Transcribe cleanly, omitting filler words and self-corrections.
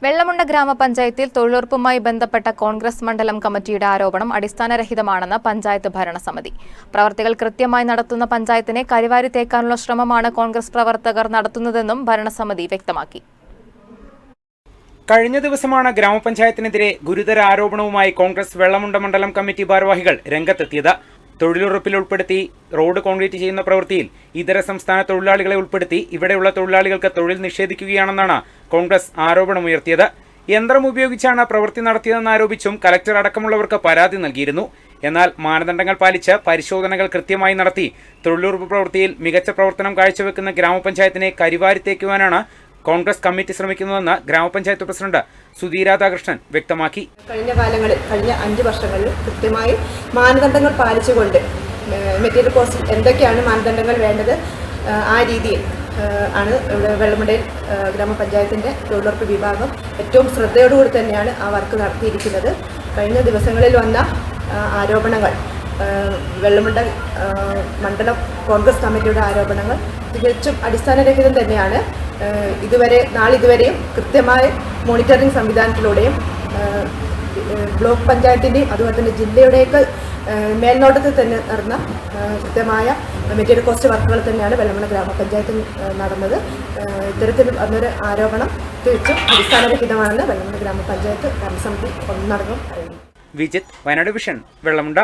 വെള്ളമുണ്ട ഗ്രാമപഞ്ചായത്തിൽ തൊഴിലുറപ്പുമായി ബന്ധപ്പെട്ട കോൺഗ്രസ് മണ്ഡലം കമ്മിറ്റിയുടെ ആരോപണം അടിസ്ഥാനരഹിതമാണെന്ന് പഞ്ചായത്ത് ഭരണസമിതി. പ്രവർത്തികൾ കൃത്യമായി നടത്തുന്ന പഞ്ചായത്തിനെ കരിവാരി തേക്കാനുള്ള ശ്രമമാണ് കോൺഗ്രസ് പ്രവർത്തകർ നടത്തുന്നതെന്നും ഭരണസമിതി വ്യക്തമാക്കി. കഴിഞ്ഞ ദിവസമാണ് ഗ്രാമപഞ്ചായത്തിനെതിരെ ഗുരുതര ആരോപണവുമായി കോൺഗ്രസ് വെള്ളമുണ്ട മണ്ഡലം കമ്മിറ്റി ഭാരവാഹികൾ രംഗത്തെത്തിയത്. തൊഴിലുറപ്പിൽ ഉൾപ്പെടുത്തി റോഡ് കോൺക്രീറ്റ് ചെയ്യുന്ന പ്രവൃത്തിയിൽ ഇതര സംസ്ഥാന തൊഴിലാളികളെ ഉൾപ്പെടുത്തി ഇവിടെയുള്ള തൊഴിലാളികൾക്ക് തൊഴിൽ നിഷേധിക്കുകയാണെന്നാണ് കോൺഗ്രസ് ആരോപണമുയർത്തിയത്. യന്ത്രം ഉപയോഗിച്ചാണ് പ്രവൃത്തി നടത്തിയതെന്നാരോപിച്ചും കലക്ടർ അടക്കമുള്ളവർക്ക് പരാതി നൽകിയിരുന്നു. എന്നാൽ മാനദണ്ഡങ്ങൾ പാലിച്ച് പരിശോധനകൾ കൃത്യമായി നടത്തി തൊഴിലുറപ്പ് പ്രവൃത്തിയിൽ മികച്ച പ്രവർത്തനം കാഴ്ചവെക്കുന്ന ഗ്രാമപഞ്ചായത്തിനെ കരിവാരിത്തേക്കുവാനാണ് കോൺഗ്രസ് കമ്മിറ്റി ശ്രമിക്കുന്നതെന്ന് ഗ്രാമപഞ്ചായത്ത് പ്രസിഡന്റ് സുധീ രാധാകൃഷ്ണൻ വ്യക്തമാക്കി. കഴിഞ്ഞ 5 വർഷങ്ങളിൽ കൃത്യമായി മാനദണ്ഡങ്ങൾ പാലിച്ചുകൊണ്ട് മെറ്റീരിയൽ കോസ്റ്റ് എന്തൊക്കെയാണ് മാനദണ്ഡങ്ങൾ വേണ്ടത് ആ രീതിയിൽ ആണ് ഇവിടെ വെള്ളമുണ്ടയിൽ ഗ്രാമപഞ്ചായത്തിൻ്റെ തൊഴിലുറപ്പ് വിഭാഗം ഏറ്റവും ശ്രദ്ധയോടുകൂടി തന്നെയാണ് ആ വർക്ക് നടത്തിയിരിക്കുന്നത്. കഴിഞ്ഞ ദിവസങ്ങളിൽ വന്ന ആരോപണങ്ങൾ വെള്ളമുണ്ട മണ്ഡലം കോൺഗ്രസ് കമ്മിറ്റിയുടെ ആരോപണങ്ങൾ തികച്ചും അടിസ്ഥാനരഹിതം തന്നെയാണ്. നാളിതുവരെയും കൃത്യമായ മോണിറ്ററിംഗ് സംവിധാനത്തിലൂടെയും ബ്ലോക്ക് പഞ്ചായത്തിൻ്റെയും അതുപോലെ തന്നെ ജില്ലയുടെയൊക്കെ മേൽനോട്ടത്തിൽ തന്നെ നടന്ന കൃത്യമായ മെറ്റീരിയൽ കോസ്റ്റ് വർക്കുകൾ തന്നെയാണ് വെള്ളമുണ്ട ഗ്രാമപഞ്ചായത്തിൽ നടന്നത്. ഇത്തരത്തിൽ വന്നൊരു ആരോപണം തികച്ചും അടിസ്ഥാനരഹിതമാണെന്ന് വെള്ളമുണ്ട ഗ്രാമപഞ്ചായത്ത് ഭരണസമിതി ഒന്നടങ്കം പറയുന്നു. വിജിത്, വയനാട് വിഷൻ, വെള്ളമുണ്ട.